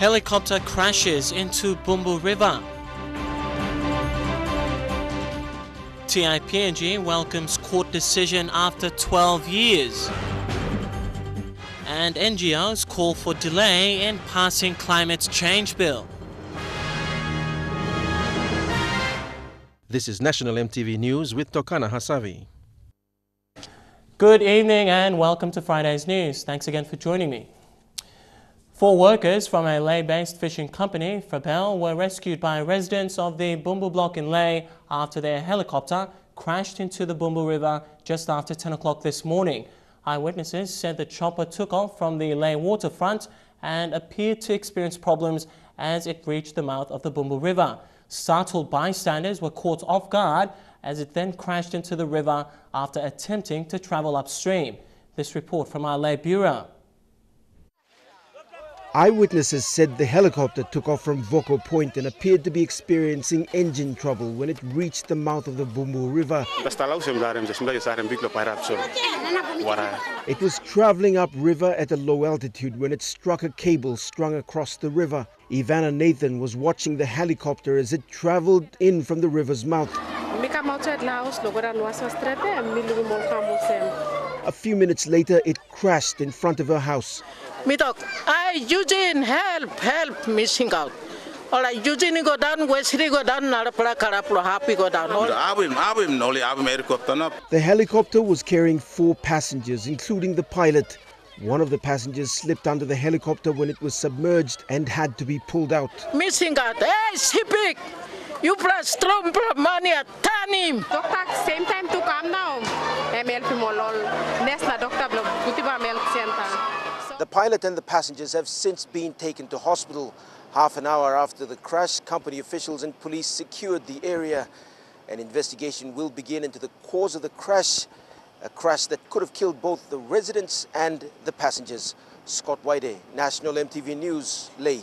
Helicopter crashes into Bumbu River. TIPNG welcomes court decision after 12 years. And NGOs call for delay in passing climate change bill. This is National MTV News with Tokana Hasavi. Good evening and welcome to Friday's news. Thanks again for joining me. 4 workers from a Lae-based fishing company, Fabel, were rescued by residents of the Bumbu block in Lae after their helicopter crashed into the Bumbu River just after 10 o'clock this morning. Eyewitnesses said the chopper took off from the Lae waterfront and appeared to experience problems as it reached the mouth of the Bumbu River. Startled bystanders were caught off guard as it then crashed into the river after attempting to travel upstream. This report from our Lae Bureau. Eyewitnesses said the helicopter took off from Voko Point and appeared to be experiencing engine trouble when it reached the mouth of the Bumbu River. It was traveling upriver at a low altitude when it struck a cable strung across the river. Ivana Nathan was watching the helicopter as it traveled in from the river's mouth. A few minutes later, it crashed in front of her house. Eugene, help, missing out. All right, Eugene go down, Wesley go down, Happy go down. The helicopter was carrying 4 passengers, including the pilot. One of the passengers slipped under the helicopter when it was submerged and had to be pulled out. Missing out. Hey, Sipik! You plus strong money at Tanim. Doctor, same time to come now. The pilot and the passengers have since been taken to hospital. Half an hour after the crash, company officials and police secured the area. An investigation will begin into the cause of the crash, a crash that could have killed both the residents and the passengers. Scott White, National MTV News, Lae.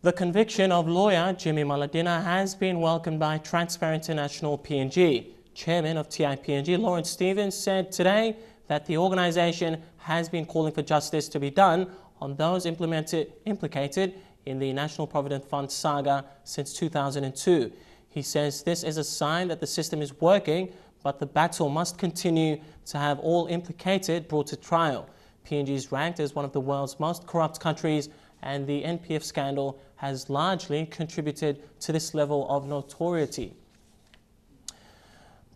The conviction of lawyer Jimmy Maladina has been welcomed by Transparent International PNG. Chairman of TIPNG, Lawrence Stevens, said today that the organization has been calling for justice to be done on those implicated in the National Provident Fund saga since 2002. He says this is a sign that the system is working, but the battle must continue to have all implicated brought to trial. PNG is ranked as one of the world's most corrupt countries, and the NPF scandal has largely contributed to this level of notoriety.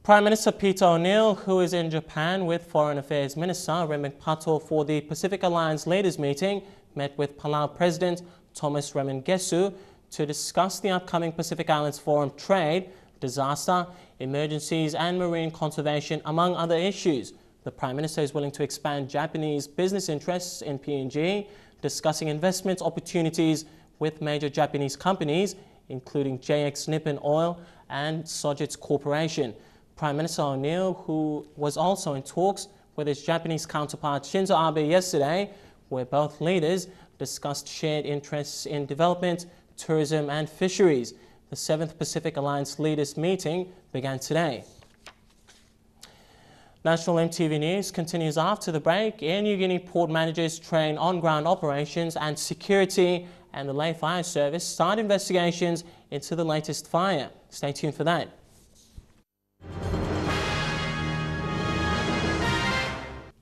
Prime Minister Peter O'Neill, who is in Japan with Foreign Affairs Minister Raymond Pato for the Pacific Alliance Leaders Meeting, met with Palau President Thomas Remengesau to discuss the upcoming Pacific Islands Forum trade, disaster, emergencies and marine conservation, among other issues. The Prime Minister is willing to expand Japanese business interests in PNG, discussing investment opportunities with major Japanese companies, including JX Nippon Oil and Sojitz Corporation. Prime Minister O'Neill, who was also in talks with his Japanese counterpart Shinzo Abe yesterday, where both leaders discussed shared interests in development, tourism and fisheries. The 7th Pacific Alliance Leaders Meeting began today. National MTV News continues after the break. Air Niugini port managers train on-ground operations and security, and the Lae Fire Service start investigations into the latest fire. Stay tuned for that.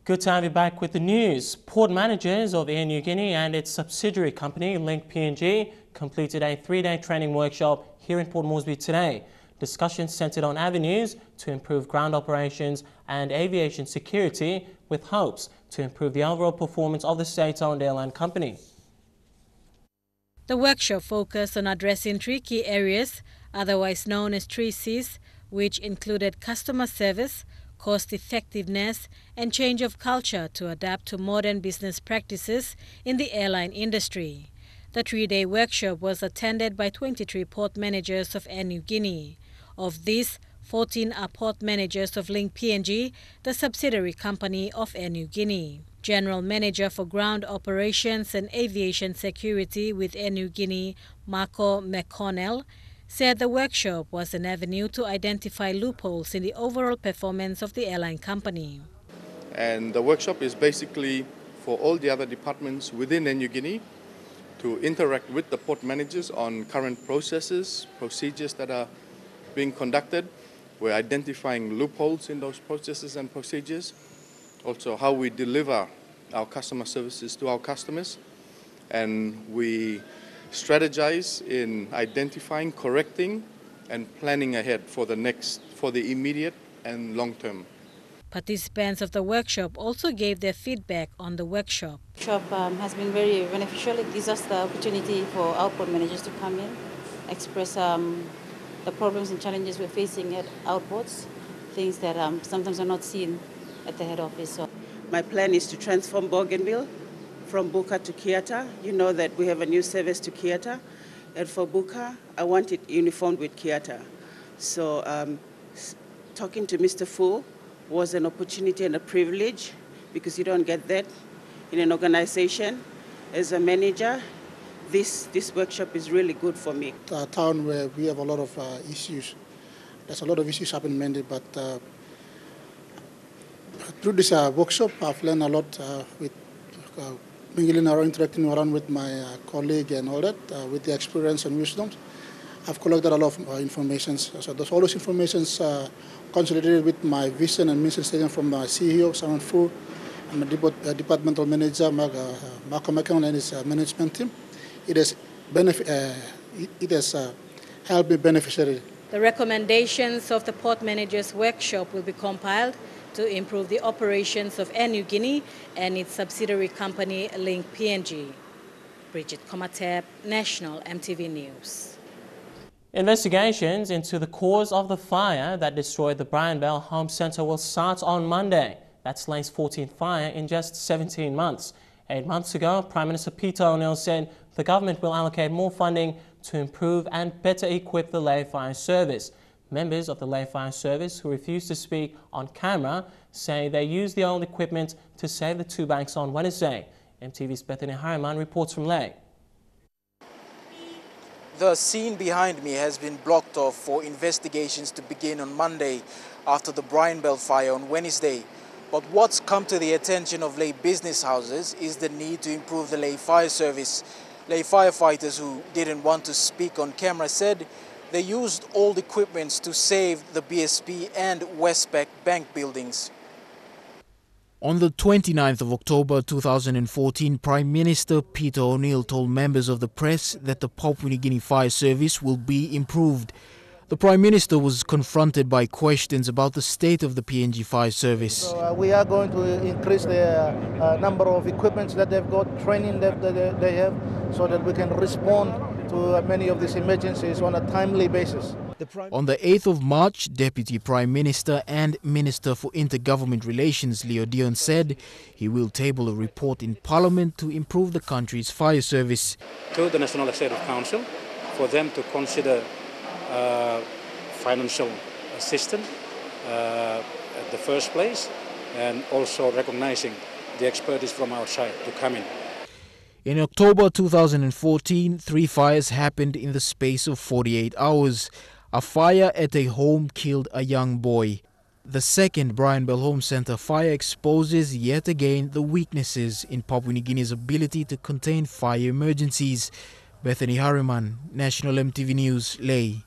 Good to have you back with the news. Port managers of Air Niugini and its subsidiary company, Link PNG, completed a 3-day training workshop here in Port Moresby today. Discussions centered on avenues to improve ground operations and aviation security, with hopes to improve the overall performance of the state-owned airline company. The workshop focused on addressing 3 key areas, otherwise known as 3 Cs, which included customer service, cost effectiveness and change of culture to adapt to modern business practices in the airline industry. The 3-day workshop was attended by 23 port managers of Air Niugini. Of these, 14 are port managers of Link PNG, the subsidiary company of Air Niugini. General Manager for Ground Operations and Aviation Security with Air Niugini, Marco McConnell, said the workshop was an avenue to identify loopholes in the overall performance of the airline company. And the workshop is basically for all the other departments within Air Niugini to interact with the port managers on current processes, procedures that are being conducted. We're identifying loopholes in those processes and procedures. Also how we deliver our customer services to our customers. And we strategize in identifying, correcting, and planning ahead for the immediate and long term. Participants of the workshop also gave their feedback on the workshop. The workshop has been very beneficial. It gives us the opportunity for our port managers to come in, express the problems and challenges we're facing at our ports, things that sometimes are not seen at the head office. So my plan is to transform Bougainville from Buka to Kiata. You know that we have a new service to Kiata. And for Buka, I want it uniformed with Kiata. So talking to Mr. Fu was an opportunity and a privilege because you don't get that in an organization. As a manager, this workshop is really good for me. A town where we have a lot of issues. There's a lot of issues happening mainly, but through this workshop, I've learned a lot with mingling around, interacting around with my colleague and all that, with the experience and wisdom. I've collected a lot of information. So there's all those informations consolidated with my vision and mission statement from my CEO, Simon Fu, and my departmental manager, Malcolm McConnell, and his management team. It has helped me beneficially. The recommendations of the Port Managers Workshop will be compiled to improve the operations of Air Niugini and its subsidiary company, Link PNG. Bridget Komatep, National EMTV News. Investigations into the cause of the fire that destroyed the Brian Bell Home Centre will start on Monday. That's Lae's 14th fire in just 17 months. 8 months ago, Prime Minister Peter O'Neill said the government will allocate more funding to improve and better equip the Lae Fire Service. Members of the Lae Fire Service who refused to speak on camera say they used the old equipment to save the two banks on Wednesday. MTV's Bethany Harriman reports from Lae. The scene behind me has been blocked off for investigations to begin on Monday after the Brian Bell fire on Wednesday. But what's come to the attention of Lae business houses is the need to improve the Lae Fire Service. Lae firefighters who didn't want to speak on camera said they used old equipment to save the BSP and Westpac bank buildings. On the 29th of October 2014, Prime Minister Peter O'Neill told members of the press that the Papua New Guinea Fire Service will be improved. The Prime Minister was confronted by questions about the state of the PNG Fire Service. So, we are going to increase the number of equipments that they've got, training that they have, so that we can respond to many of these emergencies on a timely basis. On the 8th of March, Deputy Prime Minister and Minister for Intergovernment Relations Leo Dion said he will table a report in Parliament to improve the country's fire service. To the National Executive Council for them to consider financial assistance at the first place, and also recognizing the expertise from our side to come in. In October 2014, 3 fires happened in the space of 48 hours. A fire at a home killed a young boy. The second Brian Bell Home Centre fire exposes yet again the weaknesses in Papua New Guinea's ability to contain fire emergencies. Bethany Harriman, National EMTV News, Lae.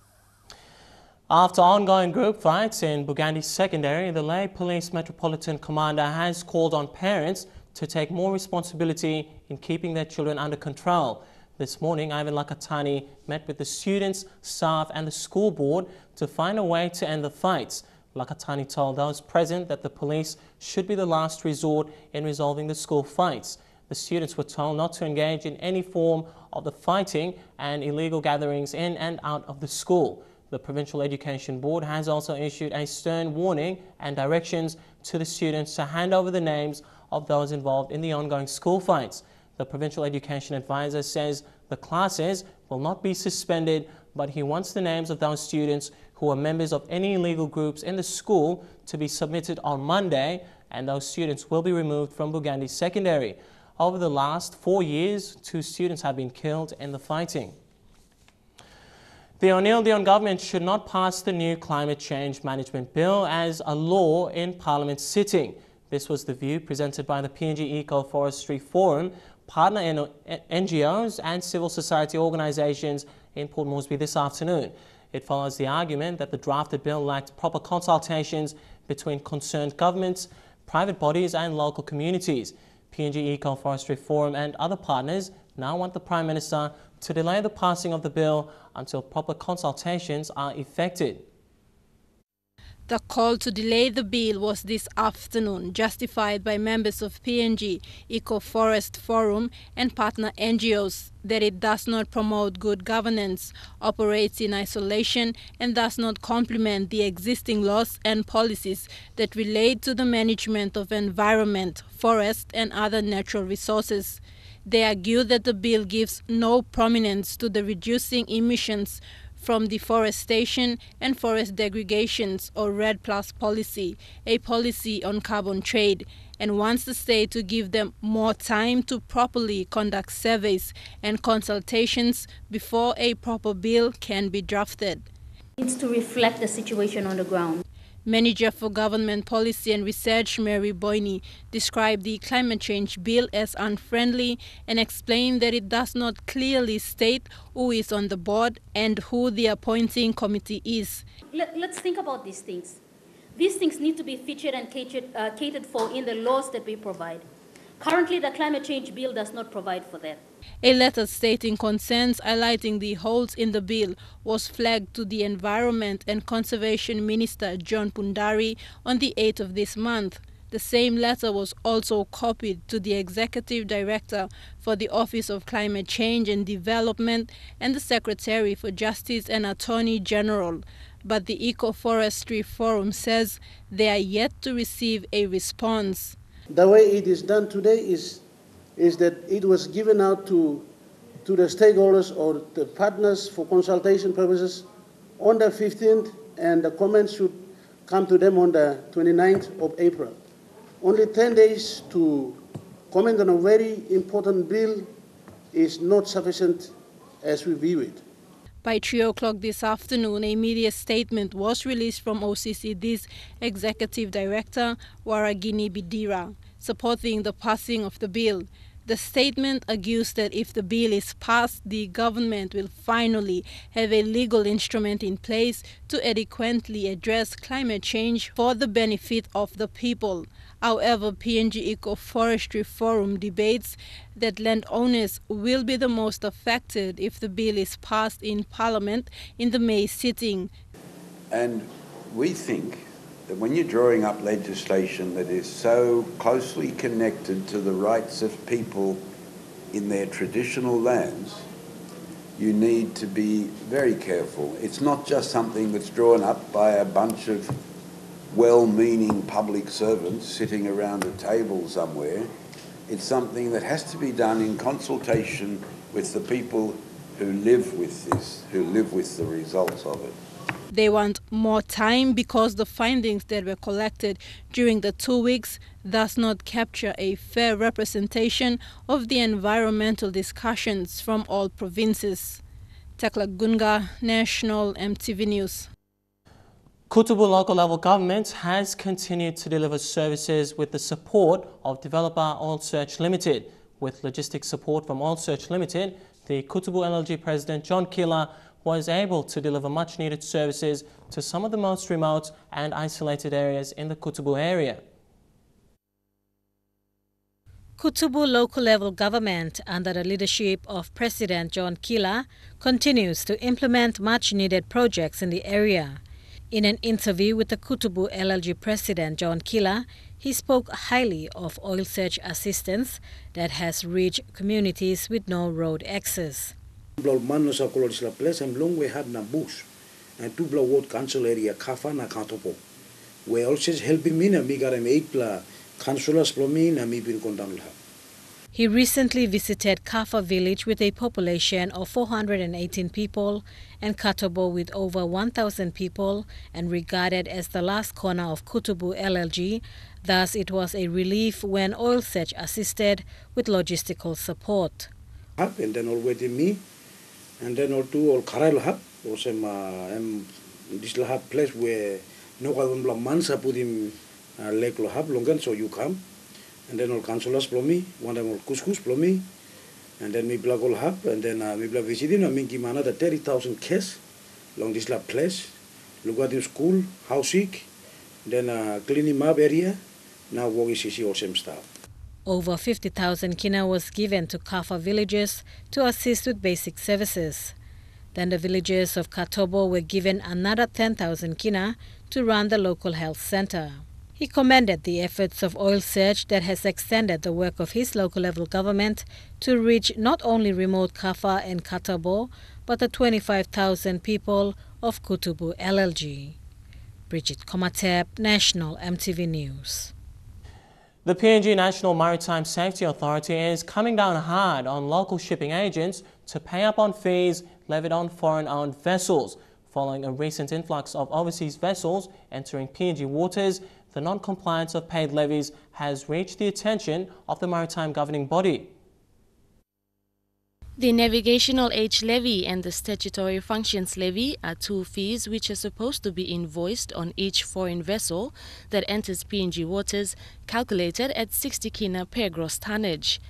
After ongoing group fights in Bugandi Secondary, the Lae Police Metropolitan Commander has called on parents to take more responsibility in keeping their children under control. This morning, Ivan Lakatani met with the students, staff and the school board to find a way to end the fights. Lakatani told those present that the police should be the last resort in resolving the school fights. The students were told not to engage in any form of the fighting and illegal gatherings in and out of the school. The Provincial Education Board has also issued a stern warning and directions to the students to hand over the names of those involved in the ongoing school fights. The Provincial Education Advisor says the classes will not be suspended, but he wants the names of those students who are members of any illegal groups in the school to be submitted on Monday, and those students will be removed from Bugandi Secondary. Over the last 4 years, 2 students have been killed in the fighting. The O'Neill Dion government should not pass the new Climate Change Management Bill as a law in Parliament sitting. This was the view presented by the PNG Eco-Forestry Forum, partner NGOs and civil society organisations in Port Moresby this afternoon. It follows the argument that the drafted bill lacked proper consultations between concerned governments, private bodies and local communities. PNG Eco-Forestry Forum and other partners now want the Prime Minister to delay the passing of the bill until proper consultations are effected. The call to delay the bill was this afternoon, justified by members of PNG Eco-Forest Forum and partner NGOs that it does not promote good governance, operates in isolation and does not complement the existing laws and policies that relate to the management of environment, forest and other natural resources. They argue that the bill gives no prominence to the reducing emissions from deforestation and forest degradations or REDD+ policy, a policy on carbon trade, and wants the state to give them more time to properly conduct surveys and consultations before a proper bill can be drafted. It needs to reflect the situation on the ground. Manager for Government Policy and Research Mary Boyne described the climate change bill as unfriendly and explained that it does not clearly state who is on the board and who the appointing committee is. Let's think about these things. These things need to be featured and catered for in the laws that we provide. Currently, the climate change bill does not provide for that. A letter stating concerns highlighting the holes in the bill was flagged to the Environment and Conservation Minister John Pundari on the 8th of this month. The same letter was also copied to the Executive Director for the Office of Climate Change and Development and the Secretary for Justice and Attorney General. But the Eco-Forestry Forum says they are yet to receive a response. The way it is done today is that it was given out to the stakeholders or the partners for consultation purposes on the 15th, and the comments should come to them on the 29th of April. Only 10 days to comment on a very important bill is not sufficient as we view it. By 3 o'clock this afternoon, a media statement was released from OCCD's Executive Director, Waragini Bidira, supporting the passing of the bill. The statement argues that if the bill is passed, the government will finally have a legal instrument in place to adequately address climate change for the benefit of the people. However, PNG Eco-Forestry Forum debates that landowners will be the most affected if the bill is passed in Parliament in the May sitting. And we think that when you're drawing up legislation that is so closely connected to the rights of people in their traditional lands, you need to be very careful. It's not just something that's drawn up by a bunch of well-meaning public servants sitting around a table somewhere. It's something that has to be done in consultation with the people who live with this, who live with the results of it. They want more time because the findings that were collected during the 2 weeks does not capture a fair representation of the environmental discussions from all provinces. Tekla Gunga, National EMTV News. Kutubu local level government has continued to deliver services with the support of developer Oil Search Limited. With logistics support from Oil Search Limited, the Kutubu LLG President John Killer was able to deliver much needed services to some of the most remote and isolated areas in the Kutubu area. Kutubu local level government, under the leadership of President John Killer, continues to implement much needed projects in the area. In an interview with the Kutubu LLG President John Killer, he spoke highly of oil search assistance that has reached communities with no road access. Manos acolores la place and long we had na bush and two blow ward council area kafa na katopo. We also helping me na mi garem 8 pla councilors plo mi na mi bin kondan. He recently visited Kafa village with a population of 418 people and Katobo with over 1,000 people and regarded as the last corner of Kutubu LLG. Thus, it was a relief when Oil Search assisted with logistical support. And then all waiting me, and then all two all Karail hap, or some this have place where no one mansa put him lake lo hap longan, so you come. And then all councillors plomi, one of all couscous plomi, And then we all have, and then we visiting, I mean, give another 30,000 cash along this place. Look at the school, house sick, then cleaning up area. Now work is all same stuff. Over 50,000 kina was given to Kafa villages to assist with basic services. Then the villagers of Katobo were given another 10,000 kina to run the local health center. He commended the efforts of Oil Search that has extended the work of his local level government to reach not only remote Kafa and Katobo, but the 25,000 people of Kutubu LLG. Bridget Komatep, National MTV News. The PNG National Maritime Safety Authority is coming down hard on local shipping agents to pay up on fees levied on foreign-owned vessels. Following a recent influx of overseas vessels entering PNG waters, the non-compliance of paid levies has reached the attention of the maritime governing body. The Navigational Age Levy and the Statutory Functions Levy are two fees which are supposed to be invoiced on each foreign vessel that enters PNG waters, calculated at 60 kina per gross tonnage.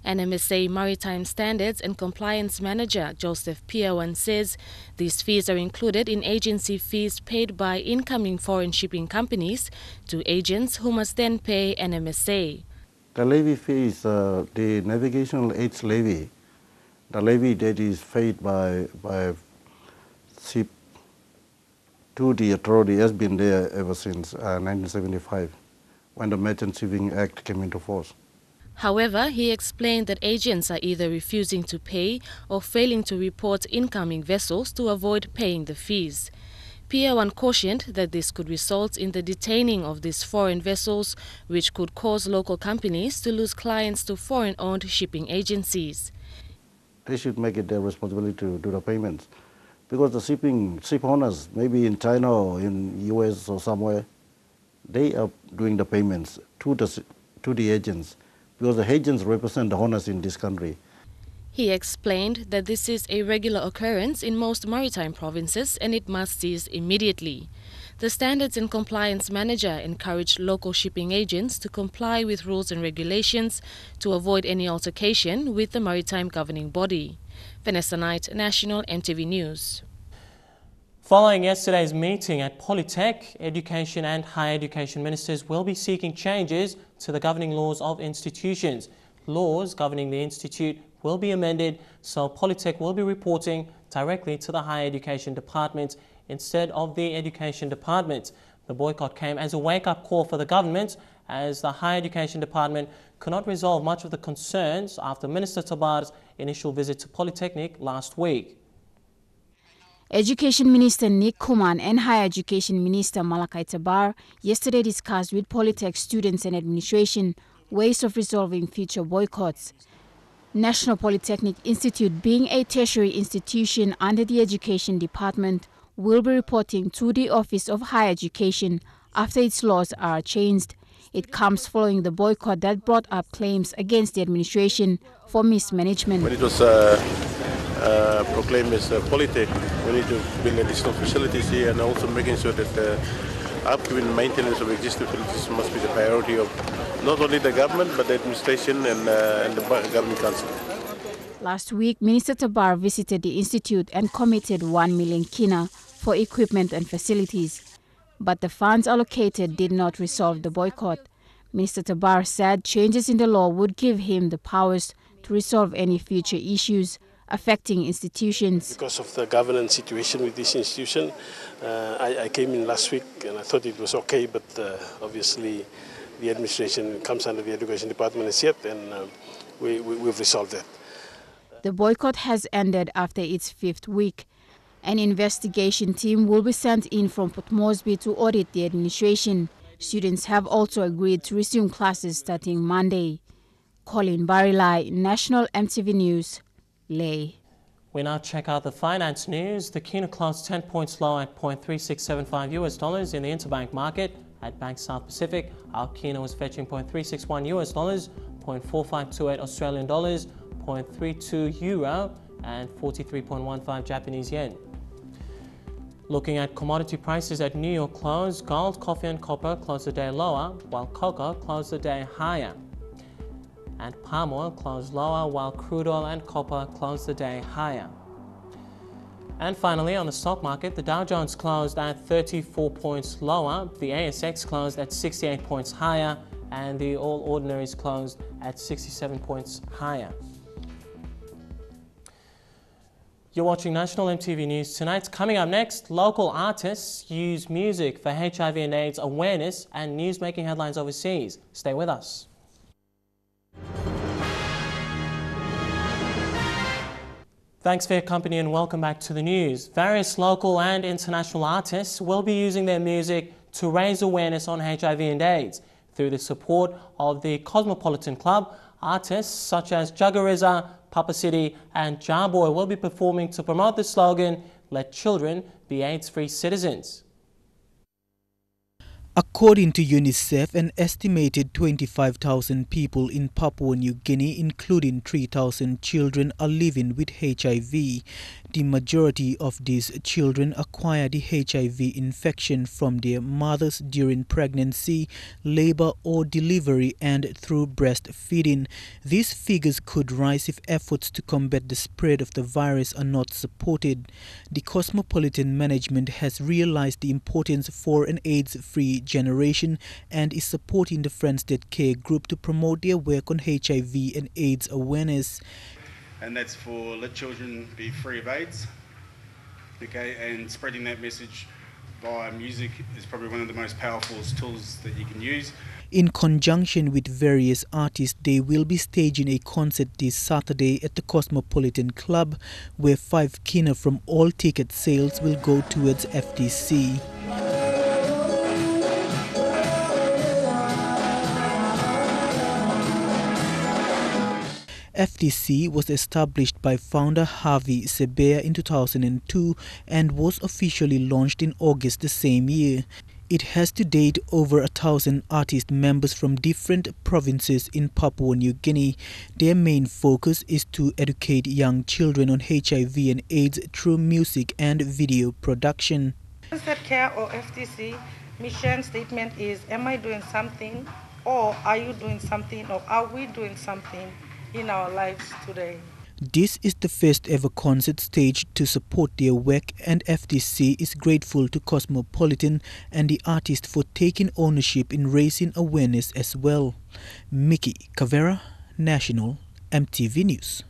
NMSA Maritime Standards and Compliance Manager Joseph Piawan says these fees are included in agency fees paid by incoming foreign shipping companies to agents who must then pay NMSA. The levy fee is the Navigational Age Levy. The levy that is paid by ship to the authority has been there ever since 1975, when the Merchant Shipping Act came into force. However, he explained that agents are either refusing to pay or failing to report incoming vessels to avoid paying the fees. Piawan cautioned that this could result in the detaining of these foreign vessels, which could cause local companies to lose clients to foreign-owned shipping agencies. They should make it their responsibility to do the payments, because the ship owners, maybe in China or in US or somewhere, they are doing the payments to the agents, because the agents represent the owners in this country. He explained that this is a regular occurrence in most maritime provinces and it must cease immediately. The Standards and Compliance Manager encouraged local shipping agents to comply with rules and regulations to avoid any altercation with the maritime governing body. Vanessa Knight, National MTV News. Following yesterday's meeting at Polytech, Education and Higher Education Ministers will be seeking changes to the governing laws of institutions. Laws governing the institute will be amended, so Polytech will be reporting directly to the Higher Education Department instead of the Education Department. The boycott came as a wake-up call for the government, as the Higher Education Department could not resolve much of the concerns after Minister Tabar's initial visit to Polytechnic last week. Education Minister Nick Kuman and Higher Education Minister Malakai Tabar yesterday discussed with Polytech students and administration ways of resolving future boycotts. National Polytechnic Institute, being a tertiary institution under the Education Department, will be reporting to the Office of Higher Education after its laws are changed. It comes following the boycott that brought up claims against the administration for mismanagement. When it was proclaimed as Polytech, we need to build additional facilities here, and also making sure that the upkeep and maintenance of existing facilities must be the priority of not only the government but the administration and the governing council. Last week, Minister Tabar visited the institute and committed 1 million kina for equipment and facilities. But the funds allocated did not resolve the boycott. Minister Tabar said changes in the law would give him the powers to resolve any future issues affecting institutions. Because of the governance situation with this institution, I came in last week and I thought it was okay, but obviously the administration comes under the Education Department as yet, and we've resolved that. The boycott has ended after its 5th week. An investigation team will be sent in from Port Moresby to audit the administration. Students have also agreed to resume classes starting Monday. Colin Barilai, National MTV News, Leh. We now check out the finance news. The kina closed 10 points low at $0.3675 US in the interbank market. At Bank South Pacific, our kina was fetching $0.361 US, $0.4528 Australian dollars, 0.32 euro and 43.15 Japanese yen. Looking at commodity prices at New York close, gold, coffee and copper closed the day lower, while cocoa closed the day higher. and palm oil closed lower, while crude oil and copper closed the day higher. And finally, on the stock market, the Dow Jones closed at 34 points lower, the ASX closed at 68 points higher, and the All Ordinaries closed at 67 points higher. You're watching National MTV News Tonight. Coming up next, local artists use music for HIV and AIDS awareness and news making headlines overseas. Stay with us. Thanks for your company and welcome back to the news. Various local and international artists will be using their music to raise awareness on HIV and AIDS. Through the support of the Cosmopolitan Club, artists such as Jagariza, Papa City and Jarboy will be performing to promote the slogan, "Let children be AIDS-free citizens." According to UNICEF, an estimated 25,000 people in Papua New Guinea, including 3,000 children, are living with HIV. The majority of these children acquire the HIV infection from their mothers during pregnancy, labor or delivery and through breastfeeding. These figures could rise if efforts to combat the spread of the virus are not supported. The Cosmopolitan Management has realized the importance for an AIDS-free generation and is supporting the Friends That Care group to promote their work on HIV and AIDS awareness. And that's for let children be free of AIDS, okay, and spreading that message via music is probably one of the most powerful tools that you can use. In conjunction with various artists, they will be staging a concert this Saturday at the Cosmopolitan Club, where 5 kina from all ticket sales will go towards FDC. FDC was established by founder Harvey Sebeya in 2002 and was officially launched in August the same year. It has to date over 1,000 artist members from different provinces in Papua New Guinea. Their main focus is to educate young children on HIV and AIDS through music and video production. Friends That Care or FTC mission statement is, am I doing something, or are you doing something, or are we doing something in our lives today? This is the first ever concert staged to support their work, and FDC is grateful to Cosmopolitan and the artist for taking ownership in raising awareness as well. Mickey Cavera, National MTV News.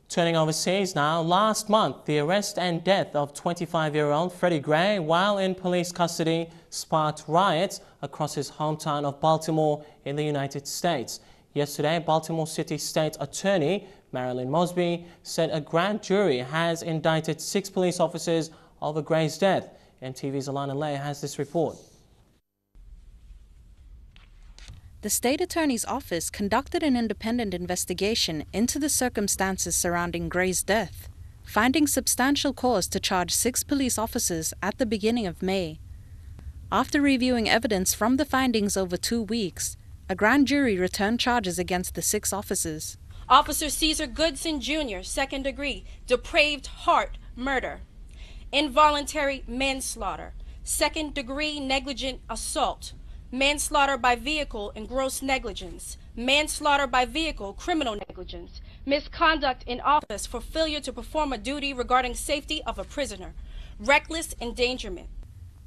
Turning overseas now, last month the arrest and death of 25-year-old Freddie Gray while in police custody sparked riots across his hometown of Baltimore in the United States. Yesterday, Baltimore City State Attorney Marilyn Mosby said a grand jury has indicted 6 police officers over Gray's death. MTV's Alana Lay has this report. The State Attorney's Office conducted an independent investigation into the circumstances surrounding Gray's death, finding substantial cause to charge 6 police officers at the beginning of May. After reviewing evidence from the findings over 2 weeks, a grand jury returned charges against the 6 officers. Officer Cesar Goodson Jr., 2nd degree, depraved heart murder. Involuntary manslaughter, 2nd degree negligent assault. Manslaughter by vehicle and gross negligence. Manslaughter by vehicle, criminal negligence. Misconduct in office for failure to perform a duty regarding safety of a prisoner. Reckless endangerment.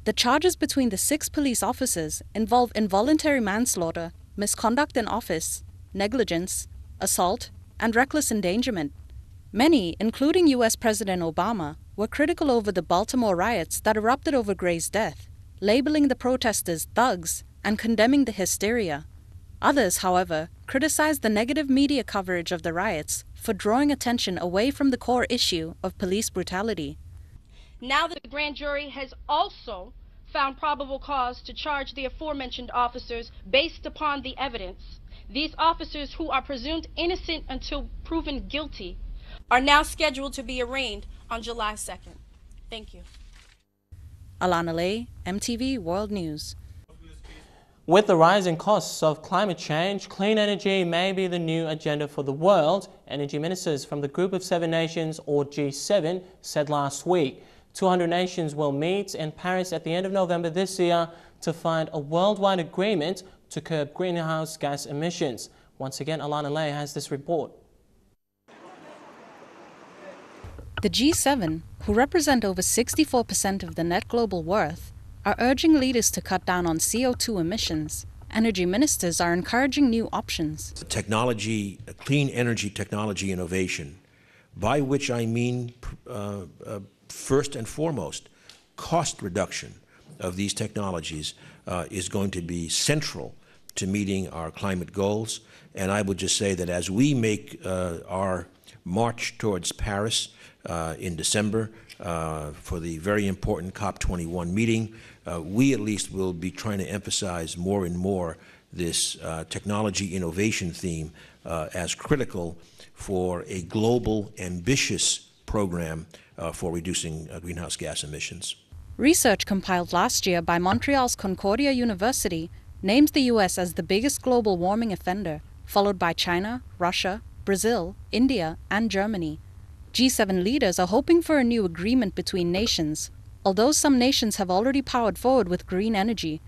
The charges between the 6 police officers involve involuntary manslaughter, misconduct in office, negligence, assault, and reckless endangerment. Many, including U.S. President Obama, were critical over the Baltimore riots that erupted over Gray's death, labeling the protesters thugs and condemning the hysteria. Others, however, criticized the negative media coverage of the riots for drawing attention away from the core issue of police brutality. Now the grand jury has also found probable cause to charge the aforementioned officers based upon the evidence. These officers, who are presumed innocent until proven guilty, are now scheduled to be arraigned on July 2nd. Thank you. Alana Lay, MTV World News. With the rising costs of climate change, clean energy may be the new agenda for the world, energy ministers from the Group of 7 Nations, or G7, said last week. 200 nations will meet in Paris at the end of November this year to find a worldwide agreement to curb greenhouse gas emissions. Once again, Alana Lay has this report. The G7, who represent over 64% of the net global worth, are urging leaders to cut down on CO2 emissions. Energy ministers are encouraging new options. Technology, clean energy technology innovation, by which I mean, first and foremost, cost reduction of these technologies is going to be central to meeting our climate goals. And I would just say that as we make our march towards Paris in December for the very important COP21 meeting, we at least will be trying to emphasize more and more this technology innovation theme as critical for a global, ambitious program for reducing greenhouse gas emissions. Research compiled last year by Montreal's Concordia University names the US as the biggest global warming offender, followed by China, Russia, Brazil, India, and Germany. G7 leaders are hoping for a new agreement between nations, although some nations have already powered forward with green energy.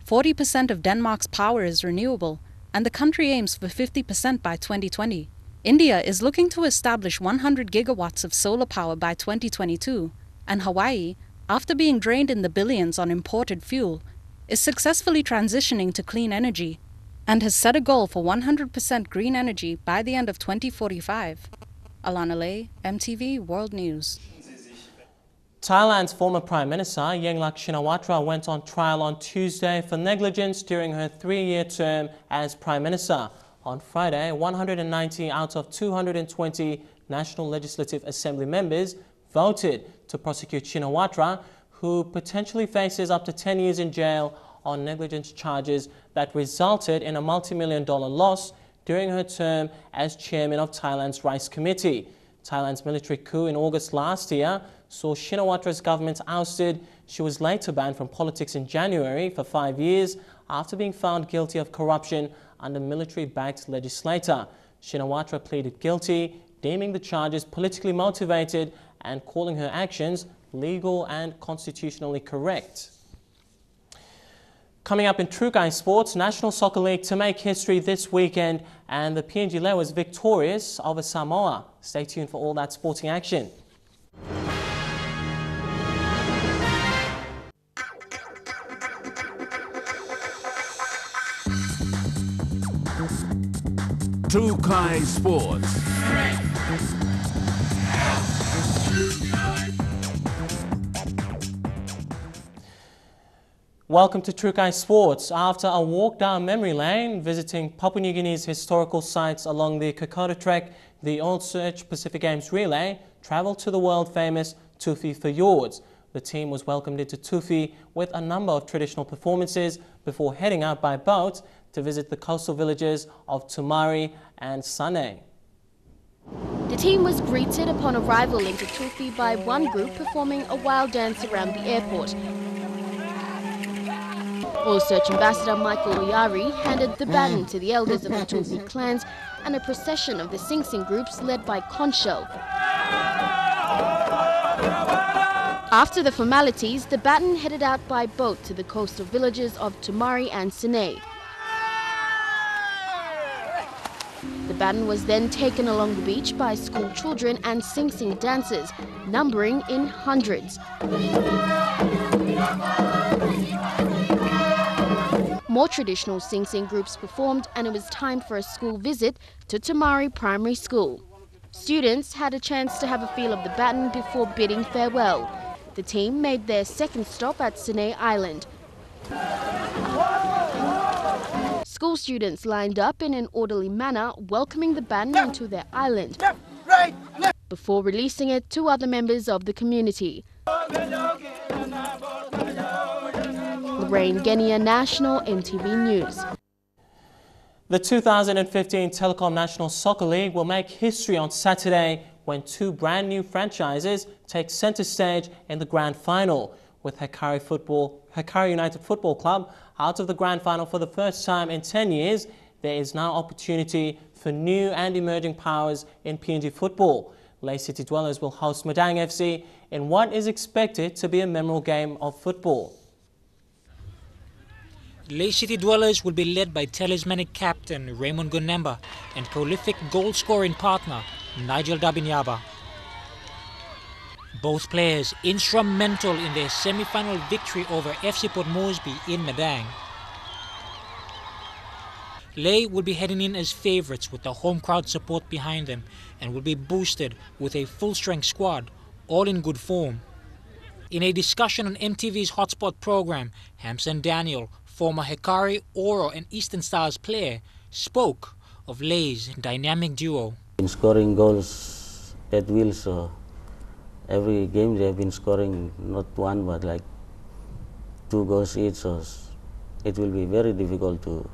40% of Denmark's power is renewable, and the country aims for 50% by 2020. India is looking to establish 100 gigawatts of solar power by 2022, and Hawaii, after being drained in the billions on imported fuel, is successfully transitioning to clean energy and has set a goal for 100% green energy by the end of 2045. Alana Lay, EMTV World News. Thailand's former Prime Minister Yingluck Shinawatra went on trial on Tuesday for negligence during her 3-year term as Prime Minister. On Friday, 190 out of 220 National Legislative Assembly members voted to prosecute Shinawatra, who potentially faces up to 10 years in jail on negligence charges that resulted in a multi-million-dollar loss during her term as chairman of Thailand's Rice Committee. Thailand's military coup in August last year saw Shinawatra's government ousted. She was later banned from politics in January for 5 years after being found guilty of corruption under military-backed legislator. Shinawatra pleaded guilty, deeming the charges politically motivated and calling her actions legal and constitutionally correct. Coming up in Trukai Sports, National Soccer League to make history this weekend, and the PNG Leo was victorious over Samoa. Stay tuned for all that sporting action. Trukai Sports. Welcome to Trukai Sports. After a walk down memory lane, visiting Papua New Guinea's historical sites along the Kokoda Trek, the Old Search Pacific Games Relay travelled to the world-famous Tufi Fjords. The team was welcomed into Tufi with a number of traditional performances before heading out by boat to visit the coastal villages of Tumari and Sane. The team was greeted upon arrival into Tufi by one group performing a wild dance around the airport. All Search Ambassador Michael Oyari handed the baton to the elders of the Tufi clans and a procession of the Sing Sing groups led by Concho. After the formalities, the baton headed out by boat to the coastal villages of Tumari and Sine. The baton was then taken along the beach by school children and Sing Sing dancers, numbering in hundreds. More traditional Sing Sing groups performed, and it was time for a school visit to Tumari Primary School. Students had a chance to have a feel of the baton before bidding farewell. The team made their second stop at Sine Island. School students lined up in an orderly manner, welcoming the baton onto their island before releasing it to other members of the community. Lorraine Genia, National EMTV News. The 2015 Telecom National Soccer League will make history on Saturday when two brand new franchises take centre stage in the grand final. With Hikari United Football Club out of the grand final for the first time in 10 years, there is now opportunity for new and emerging powers in PNG football. Lay City Dwellers will host Madang FC in what is expected to be a memorable game of football. Lay City Dwellers will be led by talismanic captain Raymond Gunemba and prolific goal-scoring partner Nigel Dabinyaba. Both players instrumental in their semi-final victory over FC Port Moresby in Madang. Lay will be heading in as favourites with the home crowd support behind them and will be boosted with a full-strength squad, all in good form. In a discussion on MTV's Hotspot program, Hamson Daniel, former Hekari, Oro and Eastern Stars player, spoke of Lay's dynamic duo. In scoring goals at will, so every game they have been scoring not one but like 2 goals each, so it will be very difficult to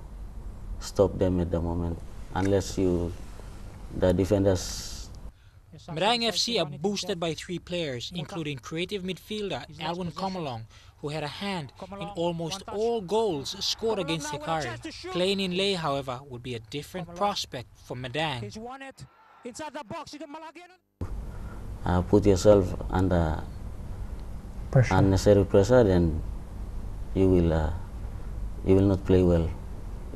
stop them at the moment unless the defenders. Madang FC are boosted by 3 players, including creative midfielder Alwyn Comalong, who had a hand in almost all goals scored against Hekari. Playing in Lay, however, would be a different prospect for Madang. Put yourself under unnecessary pressure, then you will not play well.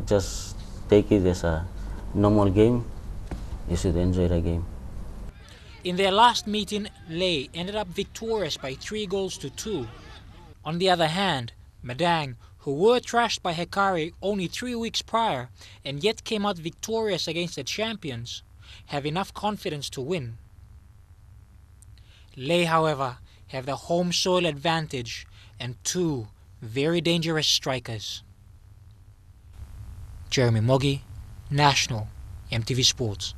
Just take it as a normal game. You should enjoy the game. In their last meeting, Lay ended up victorious by 3-2. On the other hand, Madang, who were trashed by Hekari only 3 weeks prior and yet came out victorious against the champions, have enough confidence to win. Lay, however, have the home soil advantage and 2 very dangerous strikers. Jeremy Mogi, National, MTV Sports.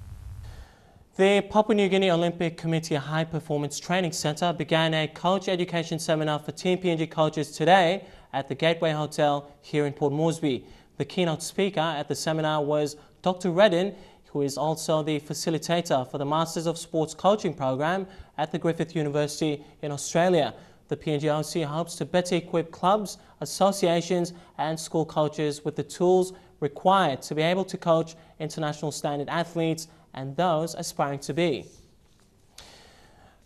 The Papua New Guinea Olympic Committee High Performance Training Centre began a coach education seminar for Team PNG coaches today at the Gateway Hotel here in Port Moresby. The keynote speaker at the seminar was Dr. Redden, who is also the facilitator for the Masters of Sports Coaching program at the Griffith University in Australia. The PNGOC hopes to better equip clubs, associations and school coaches with the tools required to be able to coach international standard athletes and those aspiring to be.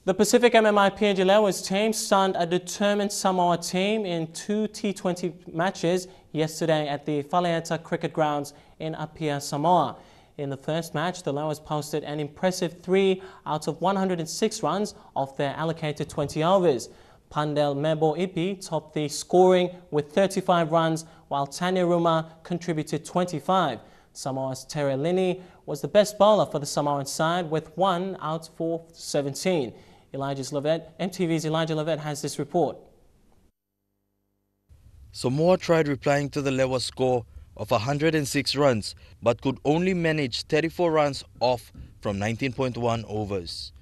The Pacific MMI PNG Lewis team stunned a determined Samoa team in 2 T20 matches yesterday at the Faleanta Cricket Grounds in Apia, Samoa. In the first match, the Lewis posted an impressive 3 out of 106 runs off their allocated 20 overs. Pandel Mebo Ipi topped the scoring with 35 runs, while Tanya Ruma contributed 25. Samoa's Tere Lini was the best bowler for the Samoan side with 1 out for 17. MTV's Elijah Lovett has this report. Samoa tried replying to the Lewa score of 106 runs but could only manage 34 runs off from 19.1 overs.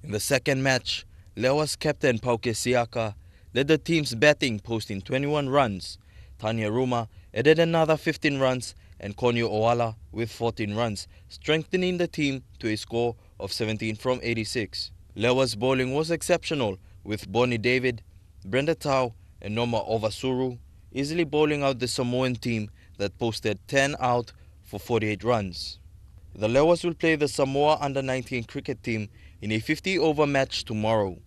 In the second match, Lewa's captain Pauke Siaka led the team's batting, posting 21 runs. Tanya Ruma added another 15 runs and Konyo Oala with 14 runs, strengthening the team to a score of 17 from 86. Lewa's bowling was exceptional, with Bonnie David, Brenda Tau and Noma Ovasuru easily bowling out the Samoan team that posted 10 out for 48 runs. The Lewas will play the Samoa Under-19 cricket team in a 50-over match tomorrow.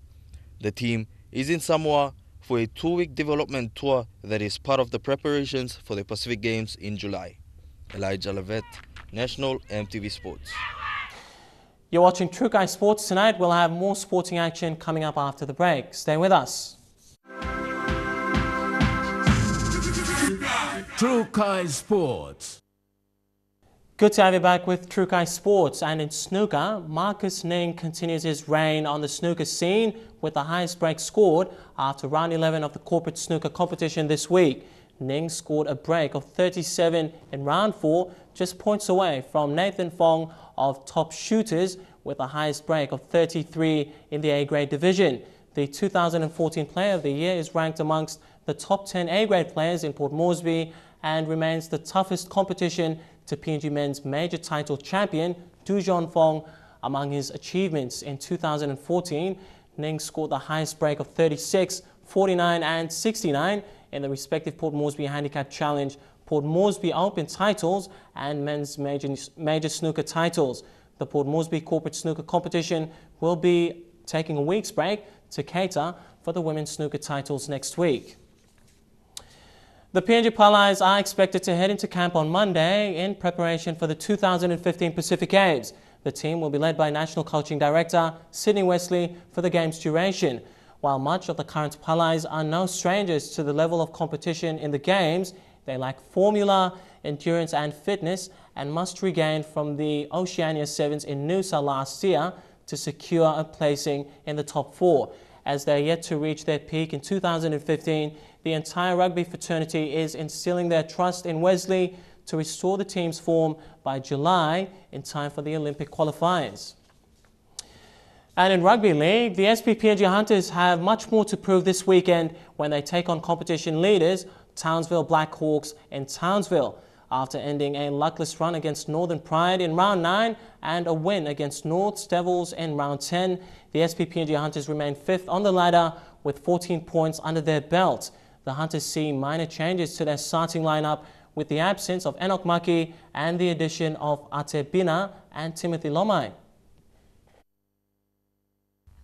The team is in Samoa for a 2-week development tour that is part of the preparations for the Pacific Games in July. Elijah Levet, National MTV Sports. You're watching True Guy Sports tonight. We'll have more sporting action coming up after the break. Stay with us. True Guy Sports. Good to have you back with True Guy Sports. And in snooker, Marcus Ning continues his reign on the snooker scene with the highest break scored after round 11 of the corporate snooker competition this week. Ning scored a break of 37 in round 4, just points away from Nathan Fong of Top Shooters with the highest break of 33 in the A-grade division. The 2014 Player of the Year is ranked amongst the top 10 A-grade players in Port Moresby and remains the toughest competition to PNG men's major title champion Du John Fong. Among his achievements in 2014, Ning scored the highest break of 36, 49 and 69 in the respective Port Moresby Handicap Challenge, Port Moresby Open titles and men's major snooker titles. The Port Moresby Corporate Snooker competition will be taking a week's break to cater for the women's snooker titles next week. The PNG Palais are expected to head into camp on Monday in preparation for the 2015 Pacific Games. The team will be led by National Coaching Director Sydney Wesley for the game's duration. While much of the current Palais are no strangers to the level of competition in the Games, they lack formula, endurance and fitness and must regain from the Oceania Sevens in Noosa last year to secure a placing in the top 4. As they are yet to reach their peak in 2015, the entire rugby fraternity is instilling their trust in Wesley to restore the team's form by July in time for the Olympic qualifiers. And in Rugby League, the SPPNG Hunters have much more to prove this weekend when they take on competition leaders Townsville Blackhawks in Townsville. After ending a luckless run against Northern Pride in round 9 and a win against North's Devils in round 10, the SPPNG Hunters remain 5th on the ladder with 14 points under their belt. The Hunters see minor changes to their starting lineup with the absence of Enoch Maki and the addition of Ate Bina and Timothy Lomai.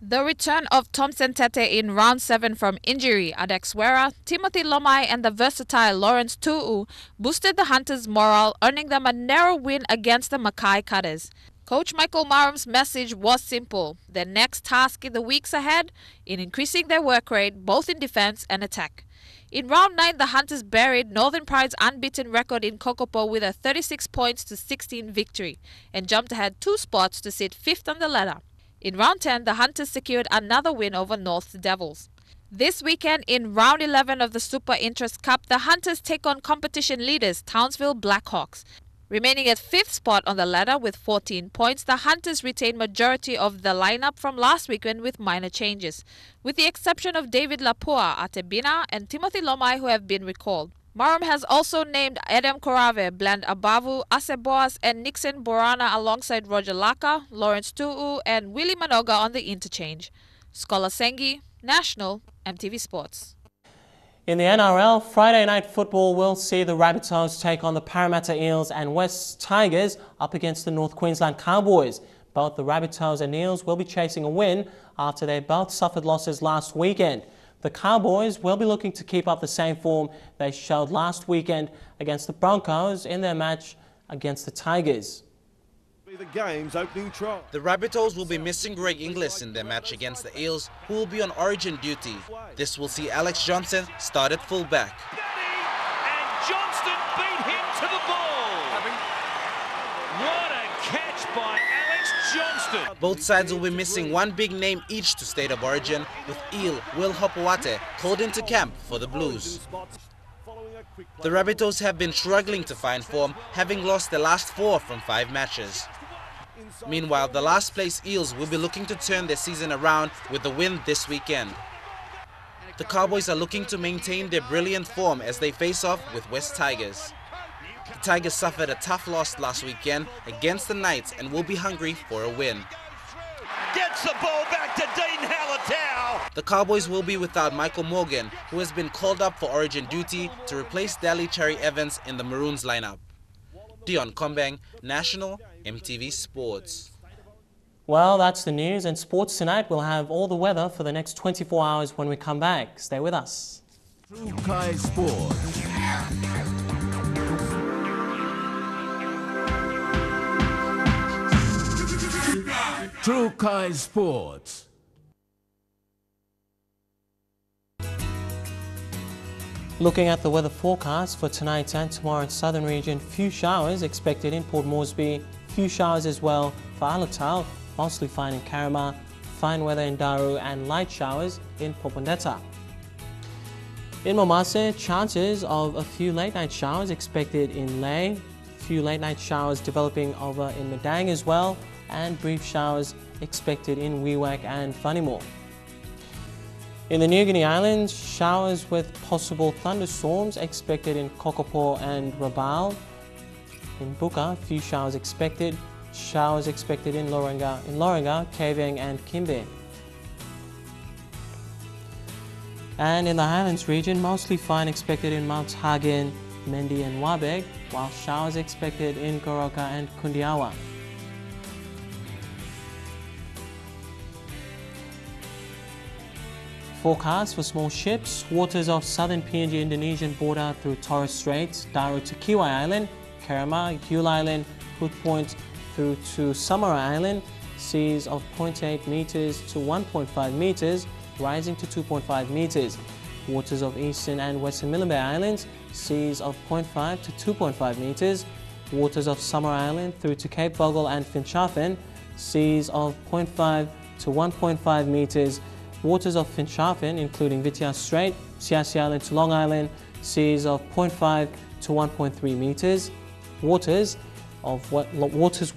The return of Thompson Tete in round 7 from injury, Adex Wera, Timothy Lomai and the versatile Lawrence Tu'u boosted the Hunters' morale, earning them a narrow win against the Mackay Cutters. Coach Michael Marham's message was simple: their next task in the weeks ahead in increasing their work rate both in defense and attack. In round 9, the Hunters buried Northern Pride's unbeaten record in Kokopo with a 36 points to 16 victory and jumped ahead 2 spots to sit 5th on the ladder. In round 10, the Hunters secured another win over North's Devils. This weekend, in round 11 of the Super Interest Cup, the Hunters take on competition leaders Townsville Blackhawks. Remaining at 5th spot on the ladder with 14 points, the Hunters retain majority of the lineup from last weekend with minor changes, with the exception of David Lapua, Atebina and Timothy Lomai, who have been recalled. Marham has also named Adam Korave, Bland Abavu, Aseboas and Nixon Borana alongside Roger Laka, Lawrence Tu'u and Willie Manoga on the interchange. Scholar Sengi, National, MTV Sports. In the NRL, Friday night football will see the Rabbitohs take on the Parramatta Eels and West Tigers up against the North Queensland Cowboys. Both the Rabbitohs and Eels will be chasing a win after they both suffered losses last weekend. The Cowboys will be looking to keep up the same form they showed last weekend against the Broncos in their match against the Tigers. The game's opening try. The Rabbitohs will be missing Greg Inglis in their match against the Eels, who will be on origin duty. This will see Alex Johnson start at fullback. And Johnston beat him to the ball. What a catch by Alex Johnston. Both sides will be missing one big name each to state of origin, with Eel Will Hopewate called into camp for the Blues. The Rabbitohs have been struggling to find form, having lost their last 4 from 5 matches. Meanwhile, the last place Eels will be looking to turn their season around with a win this weekend. The Cowboys are looking to maintain their brilliant form as they face off with West Tigers. The Tigers suffered a tough loss last weekend against the Knights and will be hungry for a win. Gets the ball back to Dean Hallertau. The Cowboys will be without Michael Morgan, who has been called up for origin duty to replace Dally Cherry Evans in the Maroons lineup. Dion Kombang, National, MTV Sports. Well, that's the news and sports tonight. We'll have all the weather for the next 24 hours when we come back. Stay with us. True Kai Sports. True Kai Sports. Looking at the weather forecast for tonight and tomorrow in southern region, few showers expected in Port Moresby, few showers as well for Alotau, mostly fine in Karama, fine weather in Daru and light showers in Popondetta. In Momase, chances of a few late night showers expected in Lae, few late night showers developing over in Madang as well, and brief showers expected in Wewak and Whanimore. In the New Guinea Islands, showers with possible thunderstorms expected in Kokopo and Rabaul. In Buka, few showers expected in Loringa, Kaveng and Kimbe. And in the Highlands region, mostly fine expected in Mount Hagen, Mendi and Wabeg, while showers expected in Goroka and Kundiawa. Forecast for small ships. Waters of southern PNG Indonesian border through Torres Strait, Daru to Kiwai Island, Kerama, Yule Island, Hood Point through to Samara Island. Seas of 0.8 meters to 1.5 meters, rising to 2.5 meters. Waters of eastern and western Milne Bay Islands. Seas of 0.5 to 2.5 meters. Waters of Samara Island through to Cape Vogel and Finschhafen. Seas of 0.5 to 1.5 meters. Waters of Finschhafen, including Vitia Strait, Siasi Island to Long Island, seas of 0.5 to 1.3 meters. Waters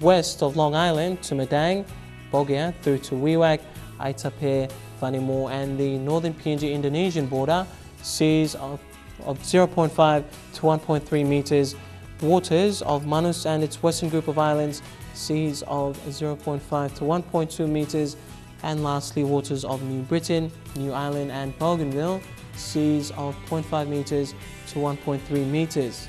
west of Long Island to Madang, Bogia through to Wewak, Aitape, Vanimo and the northern PNG Indonesian border, seas of 0.5 to 1.3 meters. Waters of Manus and its western group of islands, seas of 0.5 to 1.2 meters. And lastly, waters of New Britain, New Ireland and Bougainville, seas of 0.5 meters to 1.3 meters.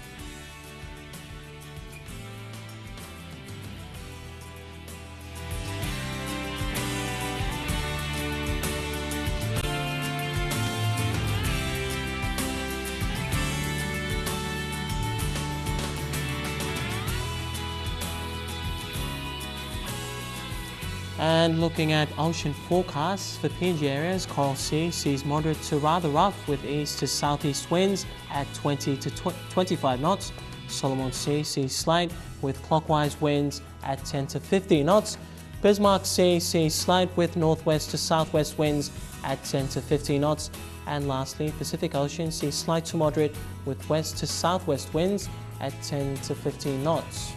And looking at ocean forecasts for PNG areas, Coral Sea sees moderate to rather rough with east to southeast winds at 20 to 25 knots. Solomon Sea sees slight with clockwise winds at 10 to 15 knots. Bismarck Sea sees slight with northwest to southwest winds at 10 to 15 knots. And lastly, Pacific Ocean sees slight to moderate with west to southwest winds at 10 to 15 knots.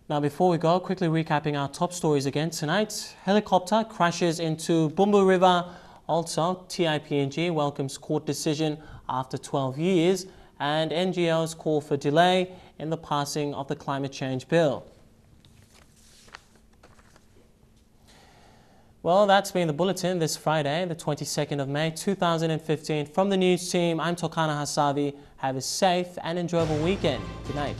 Now before we go, quickly recapping our top stories again tonight. Helicopter crashes into Bumbu River. Also, TIPNG welcomes court decision after 12 years. And NGOs call for delay in the passing of the climate change bill. Well, that's been the bulletin this Friday, the 22nd of May 2015. From the news team, I'm Tokana Hasavi. Have a safe and enjoyable weekend. Good night.